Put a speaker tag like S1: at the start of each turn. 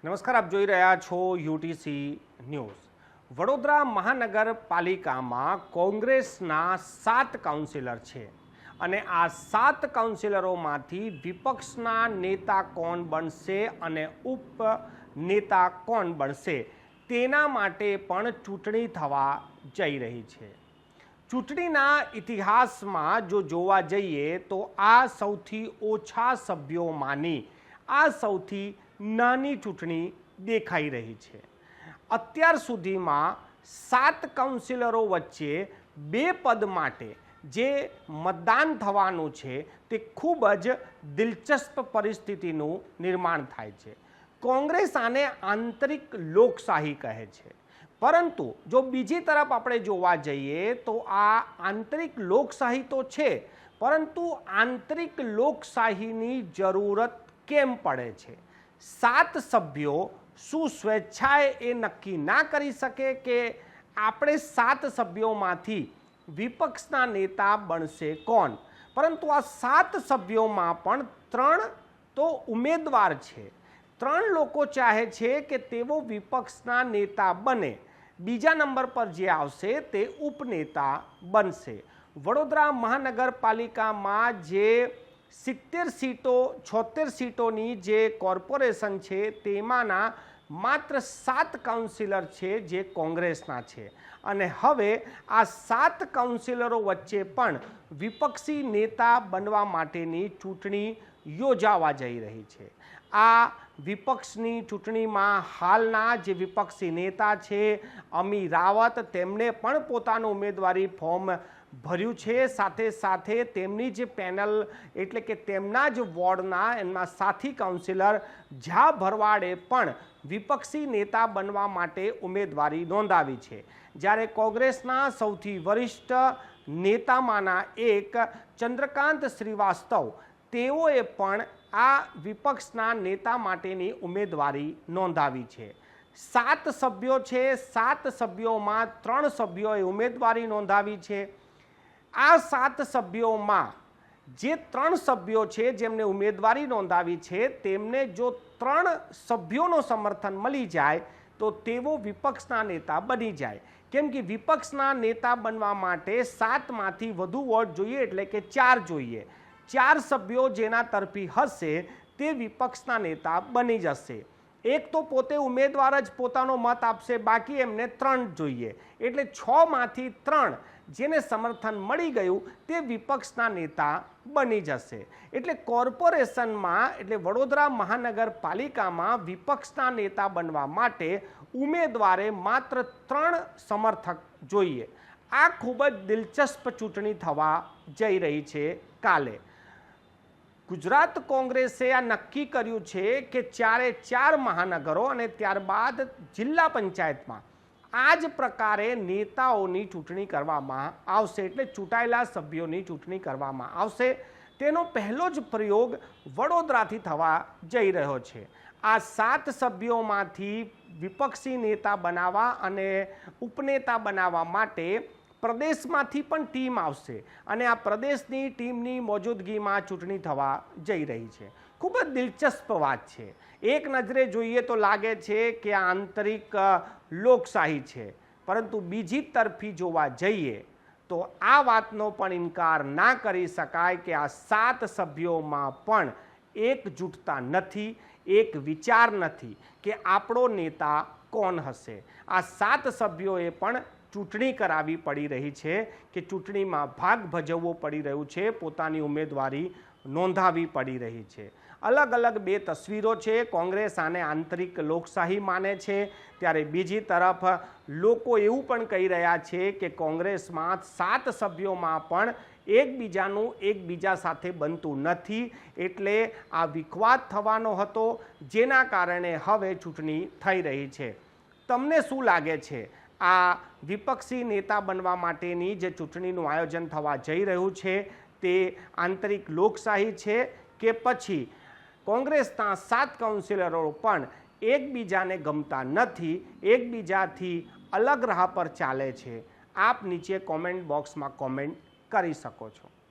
S1: નમસ્કાર, આપ જોઈ રહ્યા છો યુટીસી ન્યૂઝ। વડોદરા મહાનગરપાલિકામાં કોંગ્રેસના 7 કાઉન્સિલર છે અને આ 7 કાઉન્સિલરોમાંથી વિપક્ષના નેતા કોણ બનશે અને ઉપનેતા કોણ બનશે તેના માટે પણ ચૂંટણી થવા જઈ રહી છે। ચૂંટણીના ઇતિહાસમાં જો જોવા જઈએ તો આ સૌથી ઓછા સભ્યોમાંની આ સૌથી નાની ચૂંટણી દેખાઈ રહી છે। અત્યાર સુધીમાં 7 કાઉન્સિલરો વચ્ચે 2 પદ માટે જે મતદાન થવાનું છે તે ખૂબ જ દિલચસ્પ પરિસ્થિતિનું નિર્માણ થાય છે। કોંગ્રેસ આને આંતરિક લોકશાહી કહે છે, પરંતુ જો બીજી તરફ આપણે જોવા જઈએ તો આ આંતરિક લોકશાહી તો છે, પરંતુ આંતરિક લોકશાહીની જરૂરત કેમ પડે છે? 7 સભ્યો શું સ્વેચ્છાએ એ નક્કી ના કરી શકે કે આપણે 7 સભ્યોમાંથી વિપક્ષના નેતા બનશે કોણ? પરંતુ આ 7 સભ્યોમાં પણ 3 તો ઉમેદવાર છે। 3 લોકો ચાહે છે કે તેઓ વિપક્ષના નેતા બને, બીજા નંબર પર જે આવશે તે ઉપનેતા બનશે। વડોદરા મહાનગરપાલિકામાં જે 70 સીટો 76 સીટોની જે કોર્પોરેશન છે તેમાંના માત્ર 7 કાઉન્સિલર છે જે કોંગ્રેસના છે અને હવે આ 7 કાઉન્સિલરો વચ્ચે પણ વિપક્ષી નેતા બનવા માટેની ચૂંટણી યોજાવા જઈ રહી છે। આ વિપક્ષની ચૂંટણીમાં હાલના જે વિપક્ષી નેતા છે અમી રાવત, તેમણે પણ પોતાનું ઉમેદવારી ફોર્મ ભર્યું છે। સાથે સાથે તેમની જે પેનલ એટલે કે તેમના જ વોર્ડના એમના સાથી કાઉન્સિલર ઝા ભરવાડે પણ વિપક્ષી નેતા બનવા માટે ઉમેદવારી નોંધાવી છે। જ્યારે કોંગ્રેસના સૌથી વરિષ્ઠ નેતામાંના એક ચંદ્રકાંત શ્રીવાસ્તવ, તેઓએ પણ આ વિપક્ષના નેતા માટેની ઉમેદવારી નોંધાવી છે। 7 સભ્યો છે, 7 સભ્યોમાં 3 સભ્યોએ ઉમેદવારી નોંધાવી છે। આ 7 સભ્યોમાં જે 3 સભ્યો છે જેમને ઉમેદવારી નોંધાવી છે તેમને જો 3 સભ્યોનો સમર્થન મળી જાય તો તેઓ વિપક્ષના નેતા બની જાય, કેમ કે વિપક્ષના નેતા બનવા માટે 7માંથી વધુ વોટ જોઈએ, એટલે કે 4 જોઈએ। 4 સભ્યો જેના તરફી હશે તે વિપક્ષના નેતા બની જશે। એક તો પોતે ઉમેદવાર જ પોતાનો મત આપશે, બાકી એમને 3 જોઈએ, એટલે 6માંથી 3 જેને સમર્થન મળી ગયું તે વિપક્ષના નેતા બની જશે। એટલે કોર્પોરેશનમાં એટલે વડોદરા મહાનગરપાલિકામાં વિપક્ષના નેતા બનવા માટે ઉમેદવારે માત્ર 3 સમર્થક જોઈએ। આ ખૂબ જ દિલચસ્પ ચૂંટણી થવા જઈ રહી છે કાલે। ગુજરાત કોંગ્રેસે આ નક્કી કર્યું છે કે 4 મહાનગરો અને ત્યારબાદ જિલ્લા પંચાયતમાં આ જ પ્રકારે નેતાઓની ચૂંટણી કરવામાં આવશે, એટલે ચૂંટાયેલા સભ્યોની ચૂંટણી કરવામાં આવશે। તેનો પહેલો જ પ્રયોગ વડોદરાથી થવા જઈ રહ્યો છે। આ 7 સભ્યોમાંથી વિપક્ષી નેતા બનાવવા અને ઉપનેતા બનાવવા માટે પ્રદેશમાંથી પણ ટીમ આવશે અને આ પ્રદેશની ટીમની મોજૂદગીમાં ચૂંટણી થવા જઈ રહી છે। ખૂબ જ દિલચસ્પ વાત છે। એક નજરે જોઈએ તો લાગે છે કે આ આંતરિક લોકશાહી છે, પરંતુ બીજી તરફી જોવા જઈએ તો આ વાતનો પણ ઇનકાર ના કરી શકાય કે આ 7 સભ્યોમાં પણ એકજૂટતા નથી, એક વિચાર નથી કે આપણો નેતા કોણ હશે। આ 7 સભ્યોએ પણ ચૂંટણી કરાવી પડી રહી છે કે ચૂંટણીમાં ભાગ ભજવવો પડી રહ્યું છે, પોતાની ઉમેદવારી નોંધાવી પડી રહી છે। અલગ અલગ 2 તસવીરો છે। કોંગ્રેસ આને આંતરિક લોકશાહી માને છે, ત્યારે બીજી તરફ લોકો એવું પણ કહી રહ્યા છે કે કોંગ્રેસમાં 7 સભ્યોમાં પણ એકબીજા સાથે બનતું નથી, એટલે આ વિખવાદ થવાનો હતો, જેના કારણે હવે ચૂંટણી થઈ રહી છે। તમને શું લાગે છે? આ વિપક્ષી નેતા બનવા માટેની જે ચૂંટણીનું આયોજન થવા જઈ રહ્યું છે તે આંતરિક લોકશાહી છે કે પછી કોંગ્રેસના 7 કાઉન્સિલરો પણ એકબીજાને ગમતા નથી, એકબીજાથી અલગ રાહ પર ચાલે છે? આપ નીચે કોમેન્ટ બોક્સમાં કોમેન્ટ કરી શકો છો।